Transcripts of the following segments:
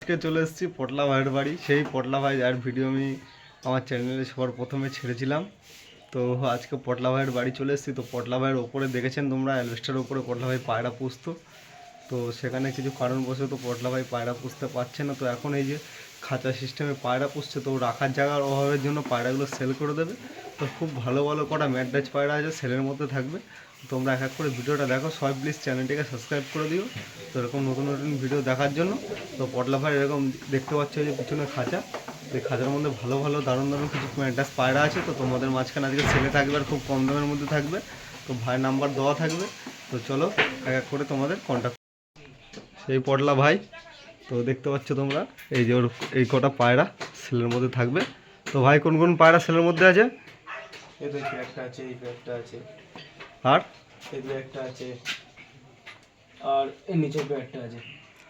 আজকে চলে এসেছি পটলা ভাইয়ের বাড়ি। সেই পটলা ভাই যার ভিডিও আমি আমার চ্যানেলে সবার প্রথমে ছেড়েছিলাম। তো আজকে পটলা ভাইয়ের বাড়ি চলে এসেছি। তো পটলা ভাইয়ের ওপরে দেখেছেন তোমরা, অ্যালবেস্টারের ওপরে পটলা ভাই পায়রা পুষতো। তো সেখানে কিছু কারণবশত পায়রা পুষতে পারছে না। তো এখন এই যে খাঁচা সিস্টেমে পায়রা পুষছে, তো রাখার জায়গার অভাবের জন্য পায়রাগুলো সেল করে দেবে। তো খুব ভালো ভালো কটা ম্যাড্রাজ পায়রা আছে, সেলের মধ্যে থাকবে। তোমরা এক এক করে ভিডিওটা দেখো, সবাই প্লিজ চ্যানেলটিকে সাবস্ক্রাইব করে দিও তো এরকম নতুন নতুন ভিডিও দেখার জন্য। তো পটলা ভাই এরকম দেখতে পাচ্ছ যে পিছনে খাঁচা, এই খাঁচার মধ্যে ভালো ভালো দারুণ দারুণ কিছু ম্যাড্রাজ পায়রা আছে। তো তোমাদের মাঝখানে আজকে সেলে থাকবে আর খুব কম দামের মধ্যে থাকবে। তো ভাইয়ের নাম্বার দেওয়া থাকবে। তো চলো এক এক করে তোমাদের কন্ট্যাক্ট। সেই পটলা ভাই, তো দেখতে পাচ্ছ তোমরা এই যে ওর এই কটা পায়রা সেলের মধ্যে থাকবে। তো ভাই কোন কোন পায়রা সেলের মধ্যে আছে? এই দেখো একটা আছে, এই একটা আছে, আর এই একটা আছে, আর এর নিচে একটা আছে।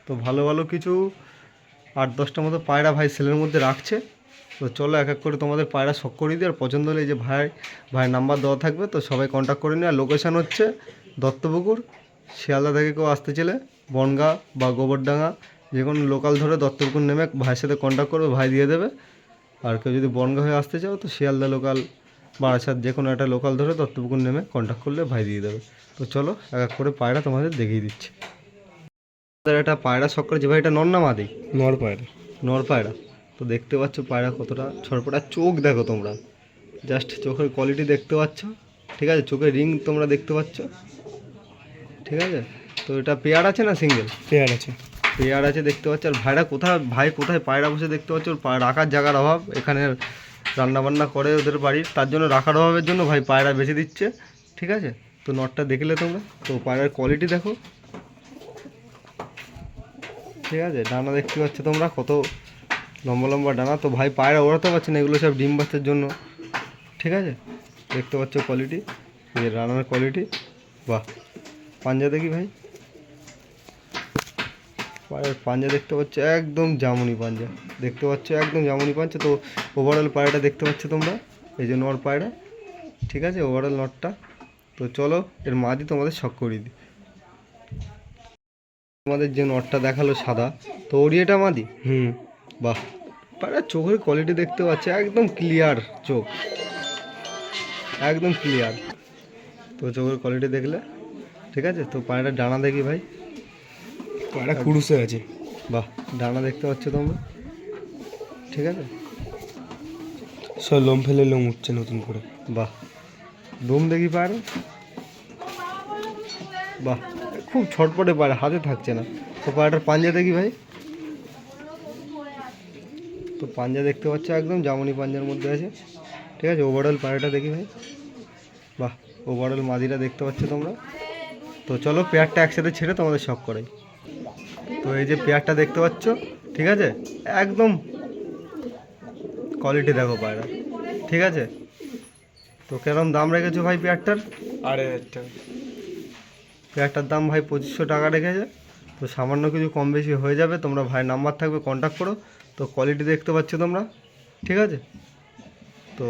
তো ভালো ভালো কিছু 8-10টা মতো পায়রা ভাই সেলের মধ্যে রাখছে। তো চলো এক এক করে তোমাদের পায়রা শখ করিয়ে দিই। আর পছন্দ হলে এই যে ভাই নাম্বার দেওয়া থাকবে, তো সবাই কন্ট্যাক্ট করে নিই। আর লোকেশান হচ্ছে দত্তপুকুর। শিয়ালদা থেকে কেউ আসতে চলে বনগাঁ বা গোবরডাঙ্গা যে কোনো লোকাল ধরে দত্তপুকুর নেমে ভাইয়ের সাথে কন্ট্যাক্ট করবে, ভাই দিয়ে দেবে। আর কেউ যদি বনগাঁ হয়ে আসতে চাও তো শিয়ালদা লোকাল বারাসাত যে কোনো একটা লোকাল ধরে দত্তপুকুর নেমে কন্ট্যাক্ট করলে ভাই দিয়ে দেবে। তো চলো এক এক করে পায়রা তোমাদের দেখিয়ে দিচ্ছি। একটা পায়রা শখ করেছে ভাই, এটা নর না মাদি? নর পায়রা। নর পায়রা। তো দেখতে পাচ্ছ পায়রা কতটা ছড়পটা, চোখ দেখো তোমরা, জাস্ট চোখের কোয়ালিটি দেখতে পাচ্ছ, ঠিক আছে? চোখের রিং তোমরা দেখতে পাচ্ছ, ঠিক আছে? তো এটা পেয়ার আছে না সিঙ্গেল? পেয়ার আছে। পেয়ার আছে দেখতে পাচ্ছ। আর ভাই কোথায় পায়রা বসে দেখতে পাচ্ছ, ওর রাখার জায়গার অভাব, এখানে রান্নাবান্না করে ওদের বাড়ির, তার জন্য রাখার অভাবের জন্য ভাই পায়রা বেছে দিচ্ছে, ঠিক আছে? তো নটটা দেখলে তোমরা, তো পায়রার কোয়ালিটি দেখো, ঠিক আছে? ডানা দেখতে পাচ্ছ তোমরা কত লম্বা লম্বা ডানা। তো ভাই পায়রা ওড়াতে পারছে না, এগুলো সব ডিম বাচ্চার জন্য, ঠিক আছে? দেখতে পাচ্ছ কোয়ালিটি, এই রানার কোয়ালিটি। বাহ, পাঞ্জা দেখি ভাই, পায়রার পাঞ্জা দেখতে পাচ্ছ একদম জামুনি পাঞ্জা, দেখতে পাচ্ছ একদম জামুনি পাঞ্জা। তো ওভারঅল পায়রাটা দেখতে পাচ্ছ তোমরা, এই যে নর পায়রা, ঠিক আছে? ওভারঅল নটটা। তো চলো এর মাদি তোমাদের শখ করিয়ে দিই। তোমাদের যে নটটা দেখালো সাদা, তো ওরই এটা মাদি? বাহ, পায়রার চোখের কোয়ালিটি দেখতে পাচ্ছ একদম ক্লিয়ার চোখ, একদম ক্লিয়ার। তো চোখের কোয়ালিটি দেখলে, ঠিক আছে? তো পায়রার ডানা দেখি ভাই, পায়রা কুরুসে আছে। বাহ, ডানা দেখতে পাচ্ছ তোমরা, ঠিক আছে? সব লোম ফেলে লোম উঠছে নতুন করে। বাহ, লোম দেখি পায়রা, বাহ, খুব ছটপটে পায়রা, হাতে থাকছে না। তো পায়রাটার পাঞ্জা দেখি ভাই, তো পাঞ্জা দেখতে পাচ্ছ একদম জামুনি পাঞ্জার মধ্যে আছে, ঠিক আছে? ওভারঅল পায়রাটা দেখি ভাই, বাহ, ওভারঅল মাদিটা দেখতে পাচ্ছ তোমরা। তো চলো পেয়ারটা একসাথে ছেড়ে তোমাদের শখ করাই। তো এই যে পেয়ারটা দেখতে পাচ্ছ, ঠিক আছে? একদম কোয়ালিটি দেখো পায়রা, ঠিক আছে? তো কেরম দাম রেখেছো ভাই পেয়ারটার? 2500 টাকা। পেয়ারটার দাম ভাই 2500 টাকা রেখেছে। তো সামান্য কিছু কম বেশি হয়ে যাবে, তোমরা ভাইয়ের নাম্বার থাকবে, কন্ট্যাক্ট করো। তো কোয়ালিটি দেখতে পাচ্ছ তোমরা, ঠিক আছে? তো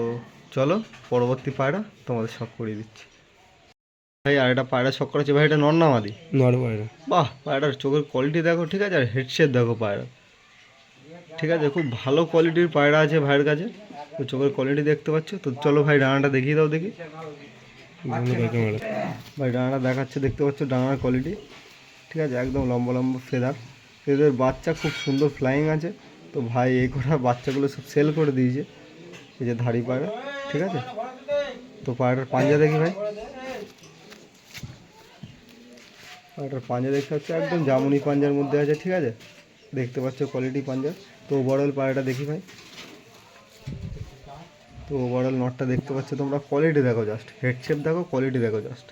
চলো পরবর্তী পায়রা তোমাদের শখ করিয়ে দিচ্ছি। ভাই আর এটা পায়রা শখ করেছে ভাই, এটা নর না মাদি? নর পায়রা। বাহ, পায়রাটার চোখের কোয়ালিটি দেখো, ঠিক আছে? আর হেডশেপ দেখো পায়রা, ঠিক আছে? খুব ভালো কোয়ালিটির পায়রা আছে ভাইয়ের কাছে। তো চোখের কোয়ালিটি দেখতে পাচ্ছ। তো চলো ভাই ডানাটা দেখিয়ে দাও দেখি। ভাই ডানাটা দেখাচ্ছে, দেখতে পাচ্ছ ডানার কোয়ালিটি, ঠিক আছে? একদম লম্বা লম্বা ফেদার, এদের বাচ্চা খুব সুন্দর ফ্লাইং আছে। তো ভাই এই কটা বাচ্চাগুলো সব সেল করে দিয়েছে, এই যে ধাড়ি পায়রা, ঠিক আছে? তো পায়রাটার পাঞ্জা দেখি ভাই, পায়রাটার পাঞ্জা দেখতে পাচ্ছ একদম জামুনি পাঞ্জার মধ্যে আছে, ঠিক আছে? দেখতে পাচ্ছ কোয়ালিটি পাঞ্জা। তো ওভারঅল পায়রাটা দেখি ভাই, তো ওভারঅল নটটা দেখতে পাচ্ছ তোমরা, কোয়ালিটি দেখো জাস্ট, হেডশেপ দেখো, কোয়ালিটি দেখো জাস্ট।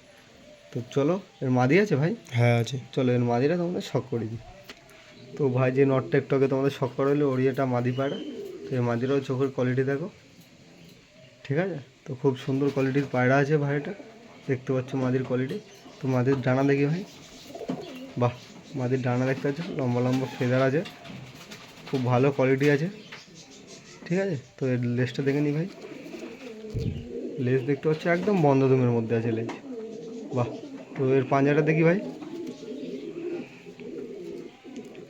তো চলো এর মাদি আছে ভাই? হ্যাঁ আছে। চলো এর মাদিটা তোমাদের শখ করে দিই। তো ভাই যে নটটা একটু আগে তোমাদের শখ করা হলো, ওরই এটা মাদি পায়রা। তো এই মাদিরাও চোখের কোয়ালিটি দেখো, ঠিক আছে? তো খুব সুন্দর কোয়ালিটির পায়রা আছে ভাই, এটা দেখতে পাচ্ছ মাদির কোয়ালিটি। তো মাদির ডানা দেখি ভাই, বাহ, মাদির ডানা দেখতে পাচ্ছ লম্বা লম্বা ফেদার আছে, খুব ভালো কোয়ালিটি আছে, ঠিক আছে? তো এর লেজটা দেখে নিই ভাই, লেজ দেখতে পাচ্ছ একদম বন্ধ দুমের মধ্যে আছে লেজ, বাহ। তো এর পাঞ্জাটা দেখি ভাই,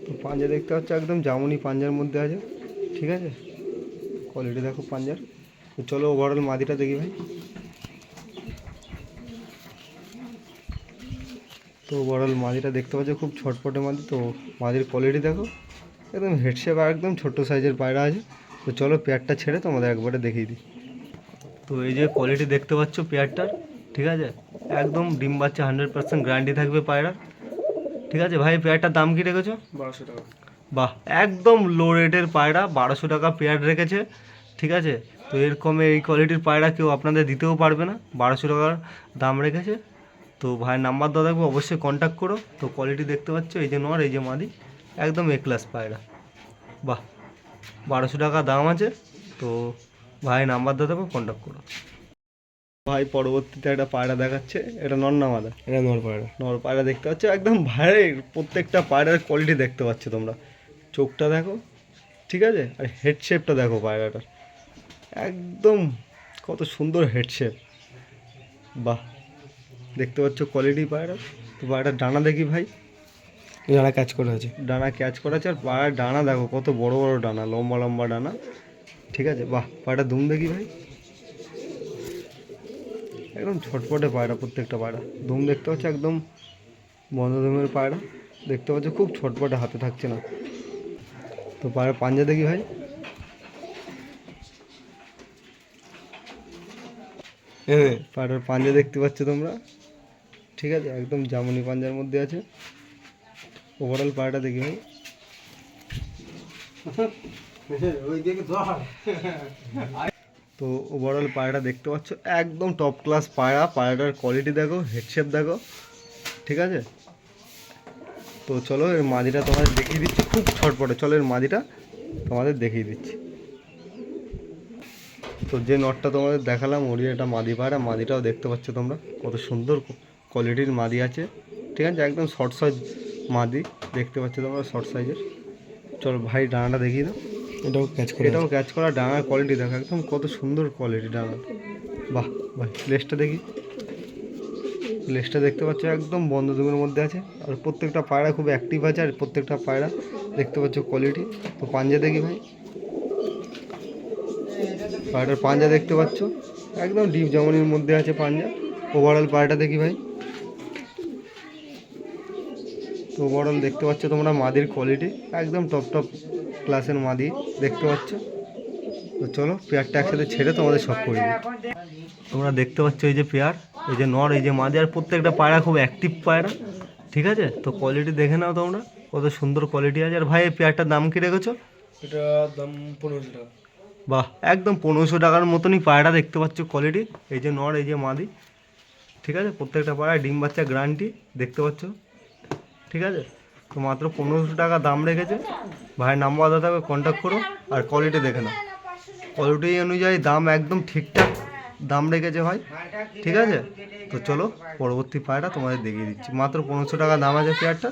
তো পাঞ্জা দেখতে পাচ্ছ একদম জামুনি পাঞ্জার মধ্যে আছে, ঠিক আছে। কোয়ালিটি দেখো পাঞ্জার। তো চলো ওভারঅল মাদিটা দেখি ভাই। তো ওভারঅল মাদিটা দেখতে পাচ্ছ খুব ছটপটে মাদি। তো মাদির কোয়ালিটি দেখো একদম হেডশেপ আর একদম ছোট্ট সাইজের পায়রা আছে। তো চলো পেয়ারটা ছেড়ে তোমাদের একবারে দেখিয়ে দিই। তো এই যে কোয়ালিটি দেখতে পাচ্ছ পেয়ারটার, ঠিক আছে। একদম ডিম বাচ্চা 100% গ্যারান্টি থাকবে পায়রার, ঠিক আছে। ভাই পেয়ারটার দাম কি রেখেছো? 1200 টাকা। বাহ, একদম লো রেটের পায়রা, 1200 টাকা পেয়ার রেখেছে, ঠিক আছে। তো এর কমে এই কোয়ালিটির পায়রা কেউ আপনাদের দিতেও পারবে না, 1200 টাকার দাম রেখেছে। তো ভাইয়ের নাম্বার দেওয়া থাকবে, অবশ্যই কন্ট্যাক্ট করো। তো কোয়ালিটি দেখতে পাচ্ছ, এই যে নর এই যে মাদি, একদম এ ক্লাস পায়রা। বাহ, 1200 টাকা দাম আছে। তো ভাই নাম্বার দেওয়া থাকবে, কন্ট্যাক্ট করো। ভাই পরবর্তীতে একটা পায়রা দেখাচ্ছে, এটা নর না মাদা? এটা নর পায়রা। নর পায়রা দেখতে পাচ্ছ, একদম ভাইয়ের প্রত্যেকটা পায়রার কোয়ালিটি দেখতে পাচ্ছ তোমরা। চোখটা দেখো, ঠিক আছে, আর হেড শেপটা দেখো পায়রাটার, একদম কত সুন্দর হেড শেপ। বাহ, দেখতে পাচ্ছ কোয়ালিটি পায়রা। তো পায়রাটার ডানা দেখি ভাই। যারা কাজ করে আছে, ডানা ক্যাচ করা আছে, আর পায়রার ডানা দেখো কত বড় বড় ডানা, লম্বা লম্বা ডানা, ঠিক আছে। বাহ, পায়রাটার দুম দেখি ভাই। একদম ছটপটে পায়রা প্রত্যেকটা পায়রা। দুম দেখতে পাচ্ছ একদম বন্ধ দুমের পায়রা, দেখতে পাচ্ছ খুব ছটপটে, হাতে থাকছে না। তো পায়রা পাঞ্জা দেখি ভাই। পায়রার পাঞ্জা দেখতে পাচ্ছ তোমরা, ঠিক আছে, একদম জামুনি পাঞ্জার মধ্যে আছে। ওভারঅল পায়রাটা দেখি ভাই। তো ওভারঅল পায়রাটা দেখতে পাচ্ছ একদম টপ ক্লাস পায়রা। পায়রাটার কোয়ালিটি দেখো, হেডশেপ দেখো, ঠিক আছে। তো চলো এর মাদিটা তোমাদের দেখিয়ে দিচ্ছি, খুব ছটপটে। চলো এর মাদিটা তোমাদের দেখিয়ে দিচ্ছি। তো যে নটটা তোমাদের দেখালাম ওরই একটা মাদি পায়রা, মাদিটাও দেখতে পাচ্ছ তোমরা কত সুন্দর কোয়ালিটির মাদি আছে, ঠিক আছে। একদম শর্ট সাইজ মাদি দেখতে পাচ্ছ তোমরা, শর্ট সাইজের। চলো ভাই ডানাটা দেখিয়ে দাও। এটাও ক্যাচ করা, ডানার কোয়ালিটি দেখো একদম কত সুন্দর কোয়ালিটি ডানা। বাহ ভাই, লেজটা দেখি। লেজটা দেখতে পাচ্ছ একদম বন্ধ দুমের মধ্যে আছে, আর প্রত্যেকটা পায়রা খুব অ্যাক্টিভ আছে, আর প্রত্যেকটা পায়রা দেখতে পাচ্ছ কোয়ালিটি। তো পাঞ্জা দেখি ভাই। পায়রাটার পাঞ্জা দেখতে পাচ্ছ একদম ডিপ জামনির মধ্যে আছে পাঞ্জা। ওভারঅল পায়রাটা দেখি ভাই। তো ওভারঅল দেখতে পাচ্ছ তোমরা মাদির কোয়ালিটি, একদম টপ টপ ক্লাসের মাদি দেখতে পাচ্ছ। তো চলো পেয়ারটা একসাথে ছেড়ে তোমাদের সব করে দিই। তোমরা দেখতে পাচ্ছ এই যে পেয়ার, এই যে নর, এই যে মাদি, আর প্রত্যেকটা পায়রা খুব অ্যাক্টিভ পায়রা, ঠিক আছে। তো কোয়ালিটি দেখে নাও তোমরা, কত সুন্দর কোয়ালিটি আছে। আর ভাই এই পেয়ারটার দাম কি রেখেছো? এটা দাম 1500 টাকা। বাহ, একদম 1500 টাকার মতনই পায়রা দেখতে পাচ্ছ কোয়ালিটি। এই যে নর, এই যে মাদি, ঠিক আছে। প্রত্যেকটা পায়রা ডিম বাচ্চা গ্যারান্টি দেখতে পাচ্ছ, ঠিক আছে। তো মাত্র 1500 টাকা দাম রেখেছে। ভাইয়ের নাম্বার দাদা কন্ট্যাক্ট করো, আর কোয়ালিটি দেখে নাও। কোয়ালিটি অনুযায়ী দাম একদম ঠিকঠাক দাম রেখেছে ভাই, ঠিক আছে। তো চলো পরবর্তী পায়রা তোমাদের দেখিয়ে দিচ্ছি। মাত্র 1500 টাকা দাম আছে পেয়ারটা,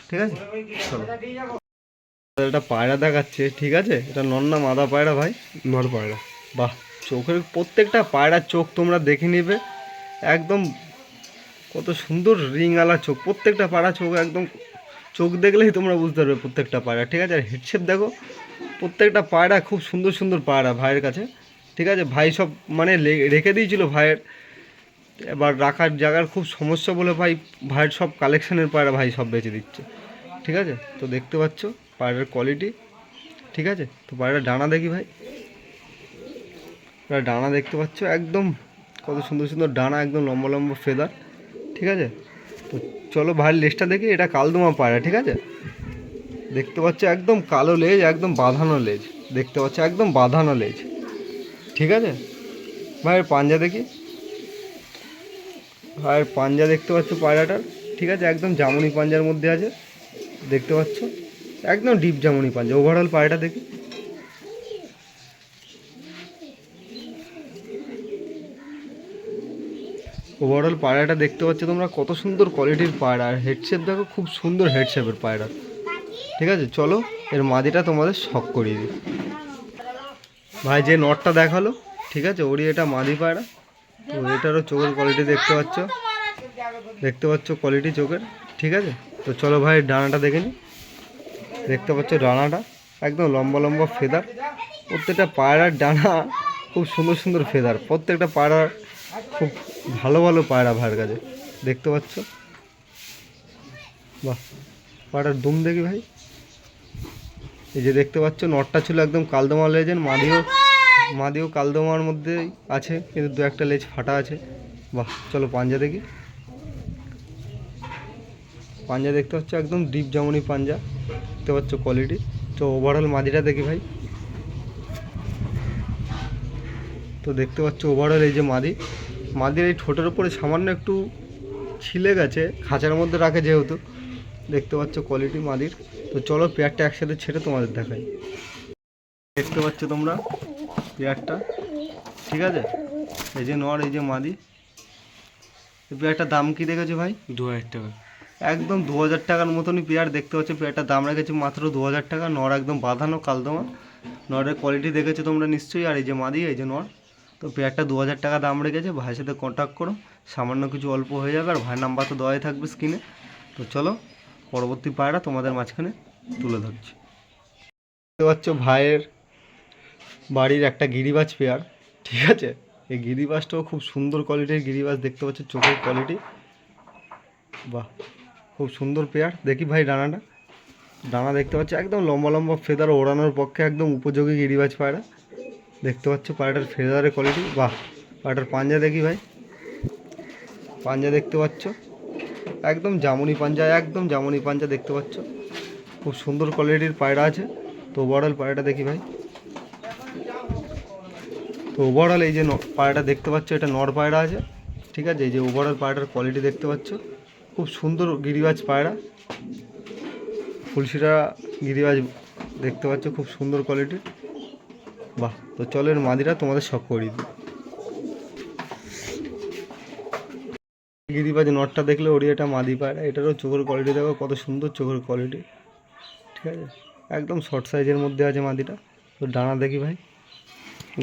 ঠিক আছে। চলো এটা পায়রা দেখাচ্ছে, ঠিক আছে। এটা নর না মাদা পায়রা ভাই? নর পায়রা। বাহ, চোখের প্রত্যেকটা পায়রার চোখ তোমরা দেখে নেবে, একদম কত সুন্দর রিংওয়ালা চোখ। প্রত্যেকটা পায়রা চোখ একদম, চোখ দেখলেই তোমরা বুঝতে পারবে প্রত্যেকটা পায়রা, ঠিক আছে। আর হেডশেপ দেখো, প্রত্যেকটা পায়রা খুব সুন্দর সুন্দর পায়রা ভাইয়ের কাছে, ঠিক আছে। ভাই সব মানে রেখে দিয়েছিল ভাইয়ের, এবার রাখার জায়গার খুব সমস্যা বলে ভাইয়ের সব কালেকশনের পায়রা ভাই সব বেচে দিচ্ছে, ঠিক আছে। তো দেখতে পাচ্ছ পায়রার কোয়ালিটি, ঠিক আছে। তো পায়রার ডানা দেখি ভাই। ডানা দেখতে পাচ্ছ একদম কত সুন্দর সুন্দর ডানা, একদম লম্বা লম্বা ফেদার, ঠিক আছে। তো চলো ভাইয়ের লেজটা দেখি। এটা কালদমা পায়রা, ঠিক আছে। দেখতে পাচ্ছ একদম কালো লেজ, একদম বাঁধানো লেজ দেখতে পাচ্ছ, একদম বাঁধানো লেজ, ঠিক আছে। ভাইয়ের পাঞ্জা দেখি। ভাইয়ের পাঞ্জা দেখতে পাচ্ছ পায়রাটার, ঠিক আছে, একদম জামুনি পাঞ্জার মধ্যে আছে দেখতে পাচ্ছ, একদম ডিপ জামুনি পাঞ্জা। ওভারঅল পায়রাটা দেখি। ওভারঅল পায়রাটা দেখতে পাচ্ছ তোমরা কত সুন্দর কোয়ালিটির পায়রা, আর হেডশেপ দেখো খুব সুন্দর হেডশেপের পায়রা, ঠিক আছে। চলো এর মাদিটা তোমাদের শখ করিয়ে দিই। ভাই যে নটটা দেখালো, ঠিক আছে, ওরই এটা মাদি পায়রা। তো এটারও চোখের কোয়ালিটি দেখতে পাচ্ছ কোয়ালিটি চোখের, ঠিক আছে। তো চলো ভাই ডানাটা দেখে নিই। দেখতে পাচ্ছ ডানাটা একদম লম্বা লম্বা ফেদার, প্রত্যেকটা পায়রার ডানা খুব সুন্দর সুন্দর ফেদার, প্রত্যেকটা পায়রার খুব ভালো ভালো পায়রা ভাইয়ের কাছে। দেখতে পাচ্ছ, বাহ পায়রার দুম দেখি ভাই। এই যে দেখতে পাচ্ছ নটটা ছিল একদম কালদমা লেজের, মাদিও কালদমার মধ্যেই আছে, কিন্তু দু একটা লেজ ফাটা আছে। বাহ চলো পাঞ্জা দেখি। পাঞ্জা দেখতে পাচ্ছ একদম ডিপ জামনি পাঞ্জা, দেখতে পাচ্ছ কোয়ালিটি। তো ওভারঅল মাদিটা দেখি ভাই। তো দেখতে পাচ্ছ ওভারঅল এই যে মাদির এই ঠোঁটের উপরে সামান্য একটু ছিলে গেছে, খাঁচার মধ্যে রাখে যেহেতু। দেখতে পাচ্ছ কোয়ালিটি মাদির। তো চলো পেয়ারটা একসাথে ছেড়ে তোমাদের দেখাই। দেখতে পাচ্ছ তোমরা পেয়ারটা, ঠিক আছে? এই যে নর, এই যে মাদি। এই পেয়ারটার দাম কি দেখেছো ভাই? 2000 টাকা। একদম 2000 টাকার মতনই পেয়ার। দেখতে পাচ্ছ পেয়ারটার দাম রেখেছে মাত্র 2000 টাকা। নর একদম বাঁধানো কালদমা, নরের কোয়ালিটি দেখেছো তোমরা নিশ্চয়ই। আর এই যে মাদি, এই যে নর। তো পেয়ারটা 2000 টাকা দাম রেখেছে। ভাইয়ের সাথে কন্ট্যাক্ট করো, সামান্য কিছু অল্প হয়ে যাবে। আর ভাইয়ের নাম্বার তো দেওয়াই থাকবে স্ক্রিনে। তো চলো পরবর্তী পায়রা তোমাদের মাঝখানে তুলে ধরছি। দেখতে পাচ্ছ ভাইয়ের বাড়ির একটা গিরিবাজ পেয়ার, ঠিক আছে? এই গিরিবাজটাও খুব সুন্দর কোয়ালিটির গিরিবাজ। দেখতে পাচ্ছ চোখের কোয়ালিটি, বাহ খুব সুন্দর পেয়ার। দেখি ভাই ডানা দেখতে পাচ্ছ একদম লম্বা লম্বা ফেদার, ওড়ানোর পক্ষে একদম উপযোগী গিরিবাজ পায়রা। দেখতে পাচ্ছ পায়রাটার ফেদারের কোয়ালিটি, বাহ। পায়রাটার পাঞ্জা দেখি ভাই। পাঞ্জা দেখতে পাচ্ছ একদম জামুনি পাঞ্জা, একদম জামুনি পাঞ্জা। দেখতে পাচ্ছ খুব সুন্দর কোয়ালিটির পায়রা আছে। তো ওভারঅল পায়রাটা দেখি ভাই। তো ওভারঅল এই যে পায়রাটা দেখতে পাচ্ছ, এটা নর পায়রা আছে, ঠিক আছে? এই যে ওভারঅল পায়রাটার কোয়ালিটি দেখতে পাচ্ছ, খুব সুন্দর গিরিবাজ পায়রা, ফুলশিরা গিরিবাজ। দেখতে পাচ্ছ খুব সুন্দর কোয়ালিটির, বাহ। তো চলো এর মাদিরা তোমাদের শখ করিয়ে দিই। গিরিবাজ নটটা দেখলে ওরই এটা মাদি পায়রা। এটারও চোখের কোয়ালিটি দেখো কত সুন্দর চোখের কোয়ালিটি, ঠিক আছে? একদম শর্ট সাইজের মধ্যে আছে মাদিটা। তো ডানা দেখি ভাই,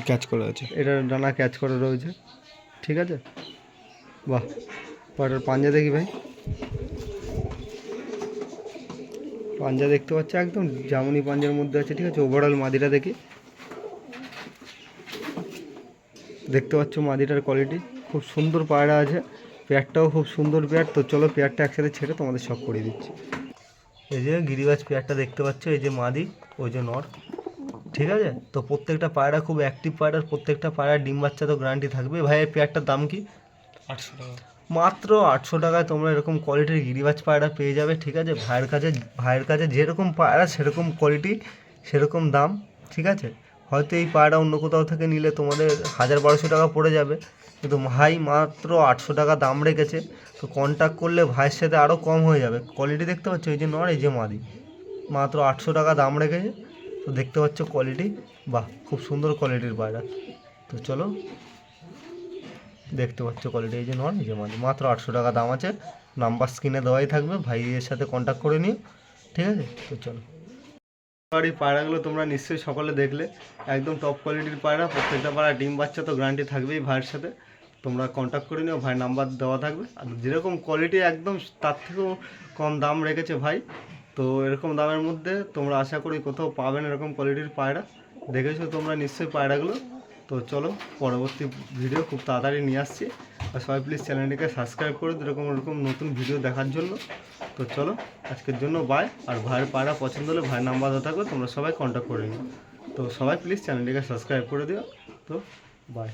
ক্যাচ করা আছে। এটার ডানা ক্যাচ করা রয়েছে, ঠিক আছে? বাহ। পায়রাটার পাঞ্জা দেখি ভাই। পাঞ্জা দেখতে পাচ্ছ একদম জামুনি পাঞ্জার মধ্যে আছে, ঠিক আছে? ওভারঅল মাদিটা দেখি। দেখতে পাচ্ছ মাদিটার কোয়ালিটি খুব সুন্দর পায়রা আছে, পেয়ারটাও খুব সুন্দর পেয়ার। তো চলো পেয়ারটা একসাথে ছেড়ে তোমাদের শখ করিয়ে দিচ্ছি। এই যে গিরিবাজ পেয়ারটা দেখতে পাচ্ছ, এই যে মাদি, ওই যে নর, ঠিক আছে? তো প্রত্যেকটা পায়রা খুব অ্যাক্টিভ পায়রা, প্রত্যেকটা পায়রার ডিম বাচ্চা তো গ্যারান্টি থাকবে। ভাই এই পেয়ারটার দাম কি? 800 টাকা। মাত্র 800 টাকায় তোমরা এরকম কোয়ালিটির গিরিবাজ পায়রা পেয়ে যাবে, ঠিক আছে? ভাইয়ের কাছে যেরকম পায়রা সেরকম কোয়ালিটি, সেরকম দাম, ঠিক আছে? হয়তো এই পায়রা অন্য কোথাও থেকে নিলে তোমাদের 1000-1200 টাকা পড়ে যাবে, কিন্তু ভাই মাত্র 800 টাকা দাম রেখেছে। তো কন্ট্যাক্ট করলে ভাইয়ের সাথে আরও কম হয়ে যাবে। কোয়ালিটি দেখতে পাচ্ছ, এই যে নর, এই যে মাদি, মাত্র 800 টাকা দাম রেখেছে। তো দেখতে পাচ্ছ কোয়ালিটি, বাহ খুব সুন্দর কোয়ালিটির পায়রা। তো চলো দেখতে পাচ্ছ কোয়ালিটি, এই যে নন, এই যে মাদি, মাত্র 800 টাকা দাম আছে। নাম্বার স্ক্রিনে দেওয়াই থাকবে, ভাইয়ের সাথে কন্ট্যাক্ট করে নিও, ঠিক আছে? তো চলো। এই পায়রাগুলো তোমরা নিশ্চয়ই সকলে দেখলে, একদম টপ কোয়ালিটির পায়রা। প্রত্যেকটা পায়রা ডিম বাচ্চা তো গ্যারান্টি থাকবেই ভাইয়ের সাথে। তোমরা কন্ট্যাক্ট করে নিও, ভাই নাম্বার দেওয়া থাকবে। আর যেরকম কোয়ালিটি একদম তার থেকেও কম দাম রেখেছে ভাই। তো এরকম দামের মধ্যে তোমরা আশা করি কোথাও পাবেন এরকম কোয়ালিটির পায়রা। দেখেছো তোমরা নিশ্চয়ই পায়রাগুলো। তো চলো পরবর্তী ভিডিও খুব তাড়াতাড়ি নিয়ে আসছি। আর সবাই প্লিজ চ্যানেলটিকে সাবস্ক্রাইব করে এরকম নতুন ভিডিও দেখার জন্য। তো চলো আজকের জন্য বাই। আর ভাইয়ের পায়রা পছন্দ হলে ভাইয়ের নাম্বার দেওয়া থাকবে, তোমরা সবাই কন্ট্যাক্ট করে নিও। তো সবাই প্লিজ চ্যানেলটিকে সাবস্ক্রাইব করে দিও। তো বাই।